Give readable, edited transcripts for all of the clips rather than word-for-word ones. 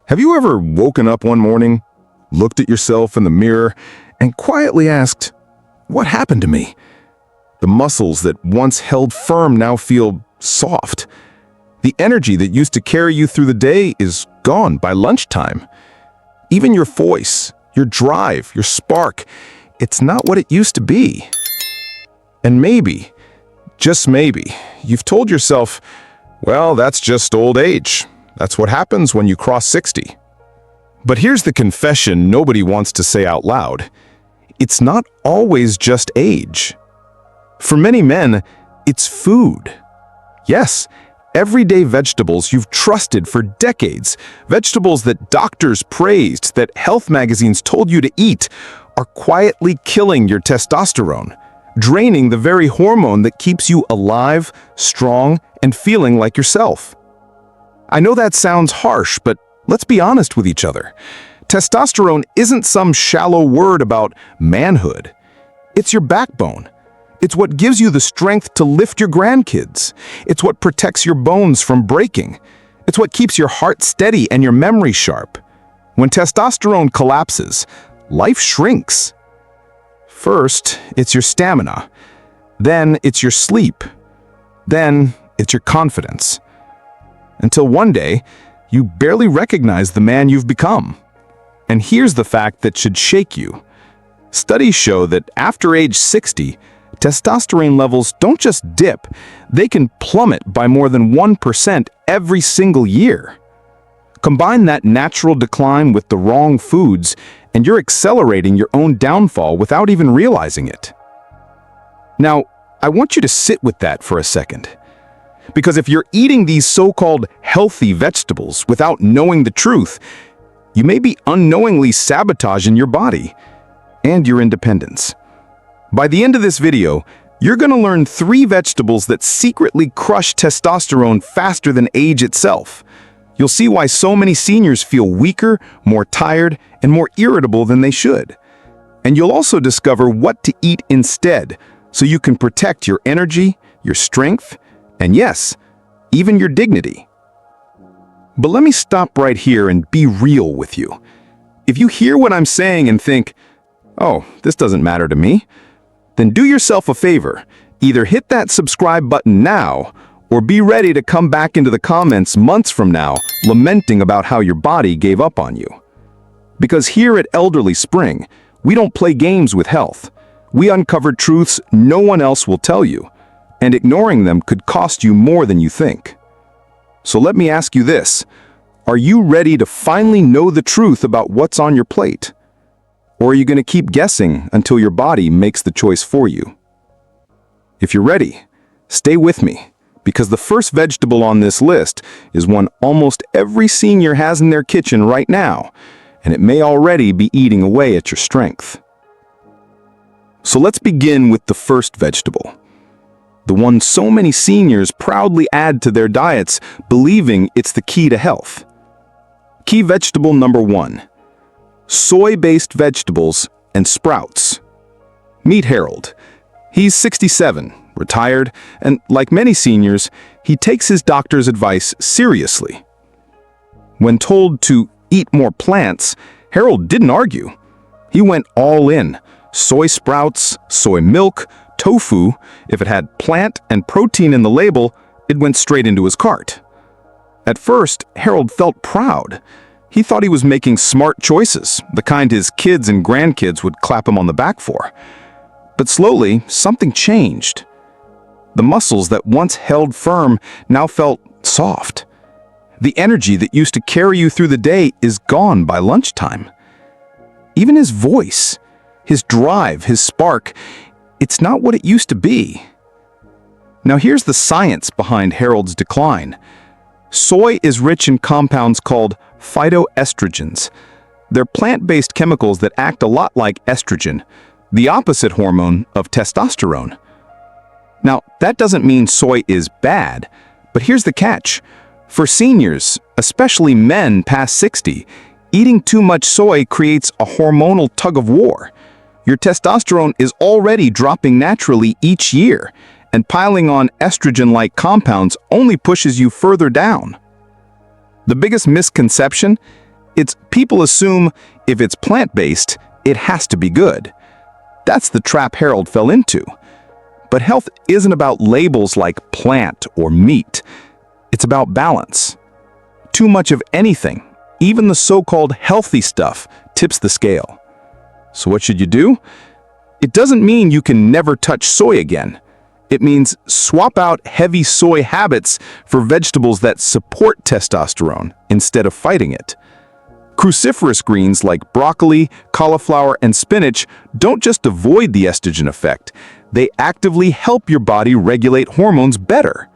Have you ever woken up one morning, looked at yourself in the mirror, and quietly asked, "What happened to me?" The muscles that once held firm now feel soft. The energy that used to carry you through the day is gone by lunchtime. Even your voice, your drive, your spark, it's not what it used to be. And maybe, just maybe, you've told yourself, well, that's just old age. That's what happens when you cross 60. But here's the confession nobody wants to say out loud. It's not always just age. For many men, it's food. Yes, everyday vegetables you've trusted for decades, vegetables that doctors praised, that health magazines told you to eat, are quietly killing your testosterone, draining the very hormone that keeps you alive, strong, and feeling like yourself. I know that sounds harsh, but let's be honest with each other. Testosterone isn't some shallow word about manhood. It's your backbone. It's what gives you the strength to lift your grandkids. It's what protects your bones from breaking. It's what keeps your heart steady and your memory sharp. When testosterone collapses, life shrinks. First, it's your stamina. Then it's your sleep. Then it's your confidence. Until one day, you barely recognize the man you've become. And here's the fact that should shake you. Studies show that after age 60, testosterone levels don't just dip, they can plummet by more than 1% every single year. Combine that natural decline with the wrong foods, and you're accelerating your own downfall without even realizing it. Now, I want you to sit with that for a second. Because if you're eating these so-called healthy vegetables without knowing the truth, you may be unknowingly sabotaging your body and your independence. By the end of this video, you're going to learn 3 vegetables that secretly crush testosterone faster than age itself. You'll see why so many seniors feel weaker, more tired, and more irritable than they should. And you'll also discover what to eat instead, so you can protect your energy, your strength, and yes, even your dignity. But let me stop right here and be real with you. If you hear what I'm saying and think, oh, this doesn't matter to me, then do yourself a favor. Either hit that subscribe button now, or be ready to come back into the comments months from now, lamenting about how your body gave up on you. Because here at Elderly Spring, we don't play games with health. We uncover truths no one else will tell you, and ignoring them could cost you more than you think. So let me ask you this. Are you ready to finally know the truth about what's on your plate? Or are you going to keep guessing until your body makes the choice for you? If you're ready, stay with me, because the first vegetable on this list is one almost every senior has in their kitchen right now, and it may already be eating away at your strength. So let's begin with the first vegetable. The one so many seniors proudly add to their diets, believing it's the key to health. Key vegetable number 1. Soy-based vegetables and sprouts. Meet Harold. He's 67, retired, and like many seniors, he takes his doctor's advice seriously. When told to eat more plants, Harold didn't argue. He went all in. Soy sprouts, soy milk, tofu. If it had plant and protein in the label, it went straight into his cart. At first, Harold felt proud. He thought he was making smart choices, the kind his kids and grandkids would clap him on the back for. But slowly, something changed. The muscles that once held firm now felt soft. The energy that used to carry you through the day is gone by lunchtime. Even his voice, his drive, his spark, it's not what it used to be. Now here's the science behind Harold's decline. Soy is rich in compounds called phytoestrogens. They're plant-based chemicals that act a lot like estrogen, the opposite hormone of testosterone. Now, that doesn't mean soy is bad, but here's the catch. For seniors, especially men past 60, eating too much soy creates a hormonal tug-of-war. Your testosterone is already dropping naturally each year, and piling on estrogen-like compounds only pushes you further down. The biggest misconception? It's people assume if it's plant-based, it has to be good. That's the trap Harold fell into. But health isn't about labels like plant or meat. It's about balance. Too much of anything, even the so-called healthy stuff, tips the scale. So what should you do? It doesn't mean you can never touch soy again. It means swap out heavy soy habits for vegetables that support testosterone instead of fighting it. Cruciferous greens like broccoli, cauliflower, and spinach don't just avoid the estrogen effect, they actively help your body regulate hormones better.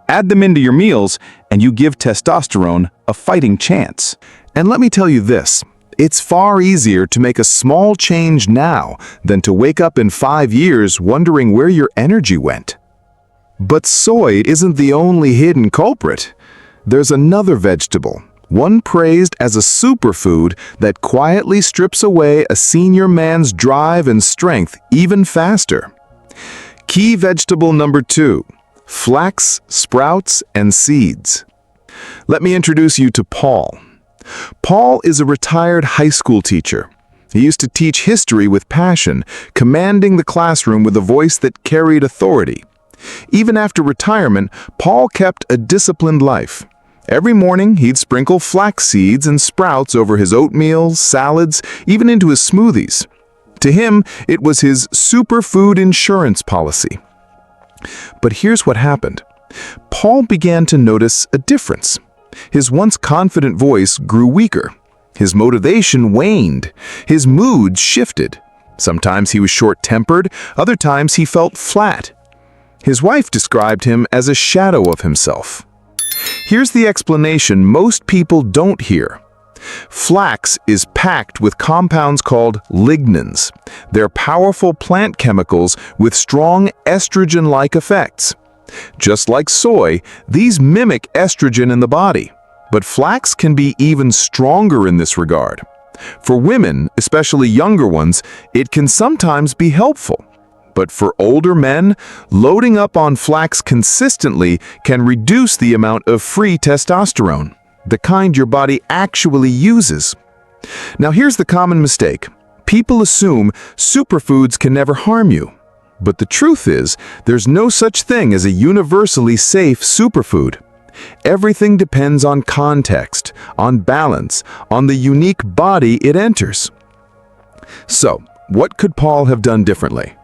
Add them into your meals, and you give testosterone a fighting chance. And let me tell you this, it's far easier to make a small change now than to wake up in 5 years wondering where your energy went. But soy isn't the only hidden culprit. There's another vegetable, one praised as a superfood that quietly strips away a senior man's drive and strength even faster. Key vegetable number 2, flax, sprouts, and seeds. Let me introduce you to Paul. Paul is a retired high school teacher. He used to teach history with passion, commanding the classroom with a voice that carried authority. Even after retirement, Paul kept a disciplined life. Every morning, he'd sprinkle flax seeds and sprouts over his oatmeal, salads, even into his smoothies. To him, it was his superfood insurance policy. But here's what happened. Paul began to notice a difference. His once confident voice grew weaker. His motivation waned. His moods shifted. Sometimes he was short-tempered, other times he felt flat. His wife described him as a shadow of himself. Here's the explanation most people don't hear. Flax is packed with compounds called lignans. They're powerful plant chemicals with strong estrogen-like effects. Just like soy, these mimic estrogen in the body, but flax can be even stronger in this regard. For women, especially younger ones, it can sometimes be helpful. But for older men, loading up on flax consistently can reduce the amount of free testosterone, the kind your body actually uses. Now here's the common mistake. People assume superfoods can never harm you. But the truth is, there's no such thing as a universally safe superfood. Everything depends on context, on balance, on the unique body it enters. So, what could Paul have done differently?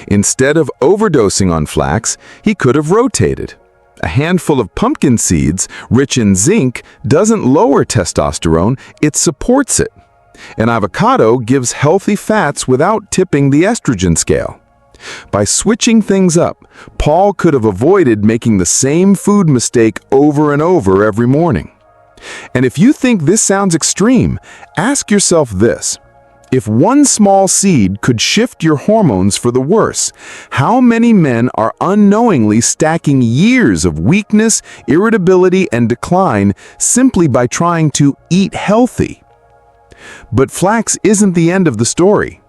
Instead of overdosing on flax, he could have rotated. A handful of pumpkin seeds, rich in zinc, doesn't lower testosterone, it supports it. An avocado gives healthy fats without tipping the estrogen scale. By switching things up, Paul could have avoided making the same food mistake over and over every morning. And if you think this sounds extreme, ask yourself this. If one small seed could shift your hormones for the worse, how many men are unknowingly stacking years of weakness, irritability, and decline simply by trying to eat healthy? But flax isn't the end of the story.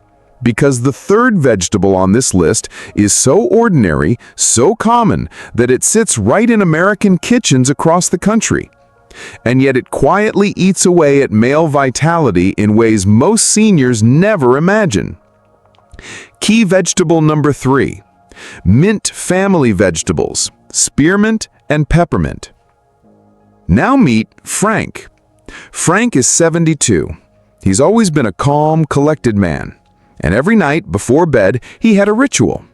Because the third vegetable on this list is so ordinary, so common, that it sits right in American kitchens across the country. And yet it quietly eats away at male vitality in ways most seniors never imagine. Key vegetable number 3, mint family vegetables, spearmint and peppermint. Now meet Frank. Frank is 72. He's always been a calm, collected man. And every night before bed, he had a ritual.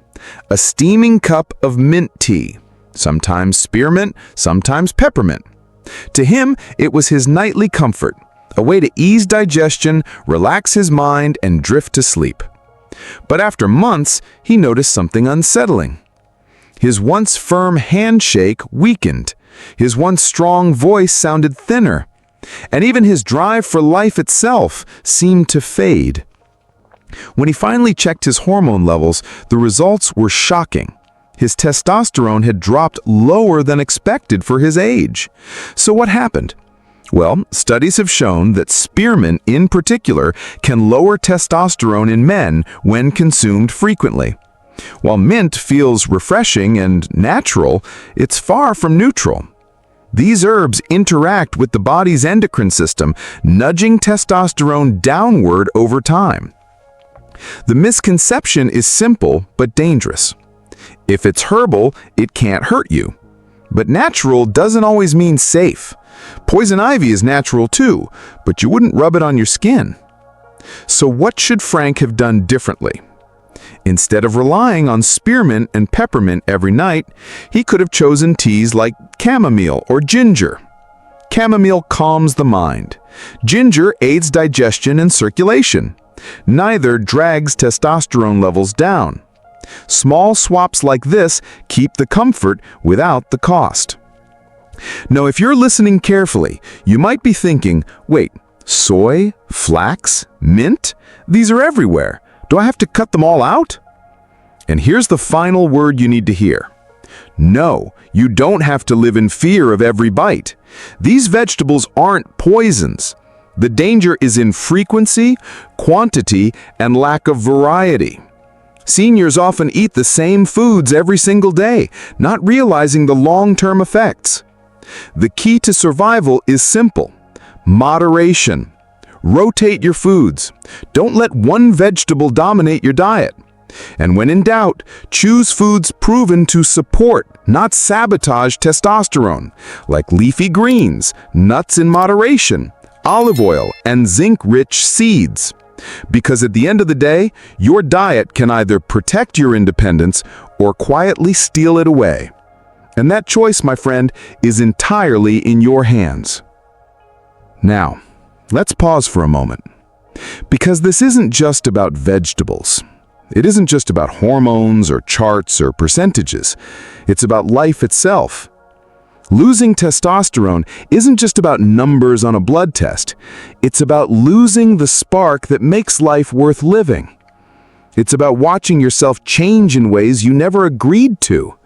A steaming cup of mint tea, sometimes spearmint, sometimes peppermint. To him, it was his nightly comfort, a way to ease digestion, relax his mind, and drift to sleep. But after months, he noticed something unsettling. His once firm handshake weakened. His once strong voice sounded thinner. And even his drive for life itself seemed to fade. When he finally checked his hormone levels, the results were shocking. His testosterone had dropped lower than expected for his age. So what happened? Well, studies have shown that spearmint in particular can lower testosterone in men when consumed frequently. While mint feels refreshing and natural, it's far from neutral. These herbs interact with the body's endocrine system, nudging testosterone downward over time. The misconception is simple but dangerous. If it's herbal, it can't hurt you. But natural doesn't always mean safe. Poison ivy is natural too, but you wouldn't rub it on your skin. So what should Frank have done differently? Instead of relying on spearmint and peppermint every night, he could have chosen teas like chamomile or ginger. Chamomile calms the mind. Ginger aids digestion and circulation. Neither drags testosterone levels down. Small swaps like this keep the comfort without the cost. Now, if you're listening carefully, you might be thinking, wait, soy, flax, mint? These are everywhere. Do I have to cut them all out? And here's the final word you need to hear. No, you don't have to live in fear of every bite. These vegetables aren't poisons. The danger is in frequency, quantity, and lack of variety. Seniors often eat the same foods every single day, not realizing the long-term effects. The key to survival is simple: moderation. Rotate your foods. Don't let one vegetable dominate your diet. And when in doubt, choose foods proven to support, not sabotage testosterone, like leafy greens, nuts in moderation, olive oil, and zinc-rich seeds. Because at the end of the day, your diet can either protect your independence or quietly steal it away. And that choice, my friend, is entirely in your hands. Now, let's pause for a moment. Because this isn't just about vegetables. It isn't just about hormones or charts or percentages. It's about life itself. Losing testosterone isn't just about numbers on a blood test. It's about losing the spark that makes life worth living. It's about watching yourself change in ways you never agreed to.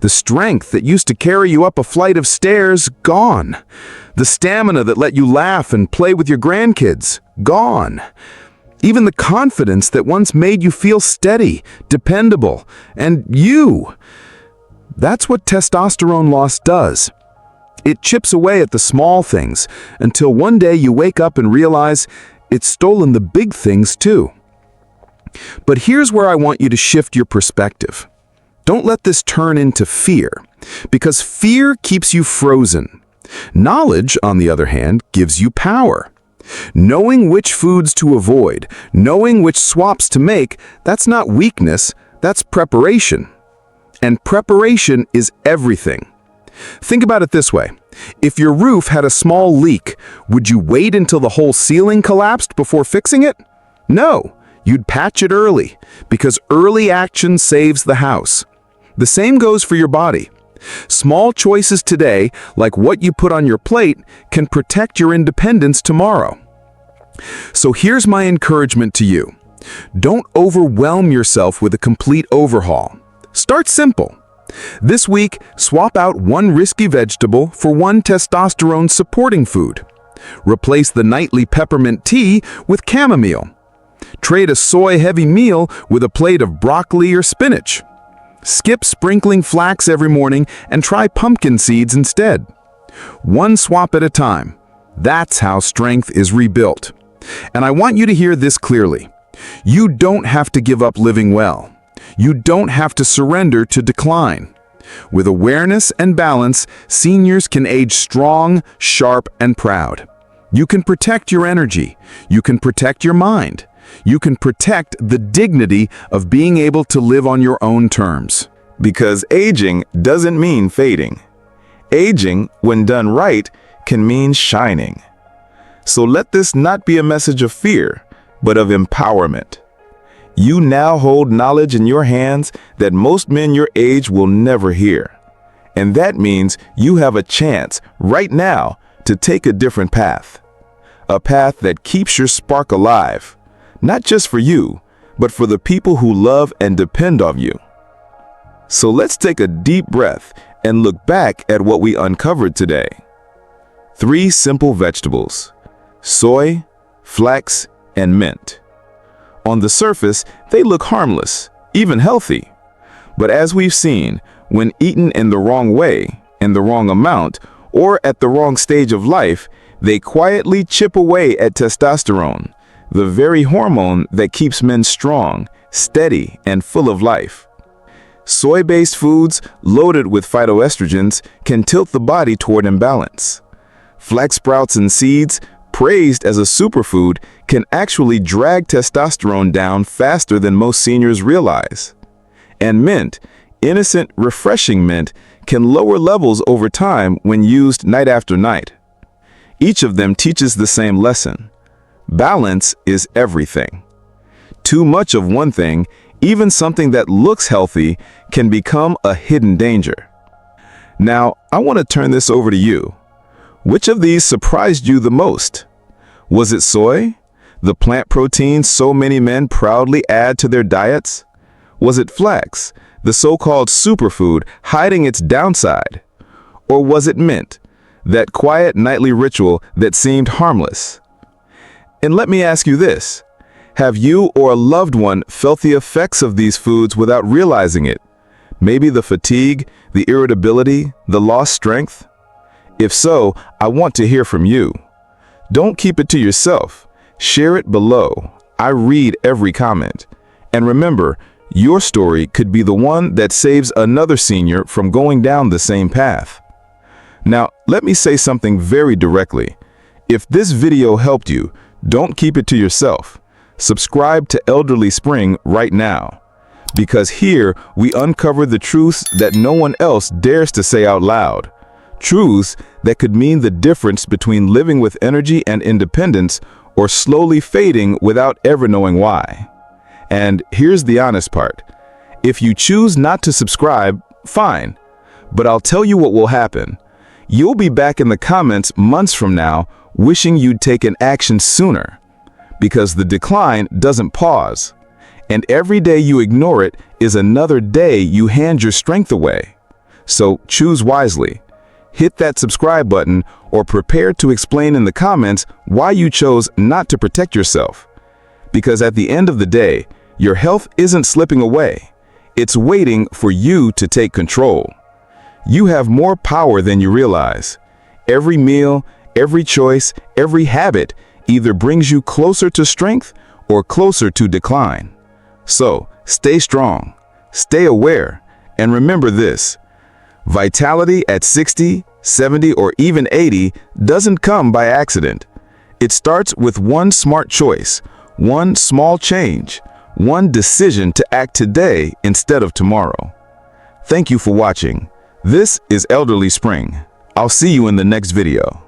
The strength that used to carry you up a flight of stairs, gone. The stamina that let you laugh and play with your grandkids, gone. Even the confidence that once made you feel steady, dependable, and you. That's what testosterone loss does. It chips away at the small things until one day you wake up and realize it's stolen the big things too. But here's where I want you to shift your perspective. Don't let this turn into fear, because fear keeps you frozen. Knowledge, on the other hand, gives you power. Knowing which foods to avoid, knowing which swaps to make, that's not weakness, that's preparation. And preparation is everything. Think about it this way. If your roof had a small leak, would you wait until the whole ceiling collapsed before fixing it? No, you'd patch it early, because early action saves the house. The same goes for your body. Small choices today, like what you put on your plate, can protect your independence tomorrow. So here's my encouragement to you. Don't overwhelm yourself with a complete overhaul. Start simple. This week, swap out one risky vegetable for one testosterone-supporting food. Replace the nightly peppermint tea with chamomile. Trade a soy-heavy meal with a plate of broccoli or spinach. Skip sprinkling flax every morning and try pumpkin seeds instead. One swap at a time. That's how strength is rebuilt. And I want you to hear this clearly. You don't have to give up living well. You don't have to surrender to decline. With awareness and balance, seniors can age strong, sharp, and proud. You can protect your energy. You can protect your mind. You can protect the dignity of being able to live on your own terms. Because aging doesn't mean fading. Aging, when done right, can mean shining. So let this not be a message of fear, but of empowerment. You now hold knowledge in your hands that most men your age will never hear. And that means you have a chance right now to take a different path. A path that keeps your spark alive. Not just for you, but for the people who love and depend on you. So let's take a deep breath and look back at what we uncovered today. 3 simple vegetables: soy, flax, and mint. On the surface, they look harmless, even healthy. But as we've seen, when eaten in the wrong way, in the wrong amount, or at the wrong stage of life, they quietly chip away at testosterone, the very hormone that keeps men strong, steady, and full of life. Soy-based foods loaded with phytoestrogens can tilt the body toward imbalance. Flax sprouts and seeds, praised as a superfood, can actually drag testosterone down faster than most seniors realize. And mint, innocent, refreshing mint, can lower levels over time when used night after night. Each of them teaches the same lesson. Balance is everything. Too much of one thing, even something that looks healthy, can become a hidden danger. Now, I want to turn this over to you. Which of these surprised you the most? Was it soy, the plant protein so many men proudly add to their diets? Was it flax, the so-called superfood hiding its downside? Or was it mint, that quiet nightly ritual that seemed harmless? And let me ask you this. Have you or a loved one felt the effects of these foods without realizing it? Maybe the fatigue, the irritability, the lost strength? If so, I want to hear from you. Don't keep it to yourself. Share it below. I read every comment. And remember, your story could be the one that saves another senior from going down the same path. Now, let me say something very directly. If this video helped you, don't keep it to yourself. Subscribe to Elderly Spring right now. Because here we uncover the truths that no one else dares to say out loud. Truths that could mean the difference between living with energy and independence or slowly fading without ever knowing why. And here's the honest part. If you choose not to subscribe, fine. But I'll tell you what will happen. You'll be back in the comments months from now wishing you'd taken action sooner. Because the decline doesn't pause. And every day you ignore it is another day you hand your strength away. So choose wisely. Hit that subscribe button or prepare to explain in the comments why you chose not to protect yourself. Because at the end of the day, your health isn't slipping away. It's waiting for you to take control. You have more power than you realize. Every meal, every choice, every habit either brings you closer to strength or closer to decline. So, stay strong, stay aware, and remember this. Vitality at 60, 70, or even 80 doesn't come by accident. It starts with one smart choice, one small change, one decision to act today instead of tomorrow. Thank you for watching. This is Elderly Spring. I'll see you in the next video.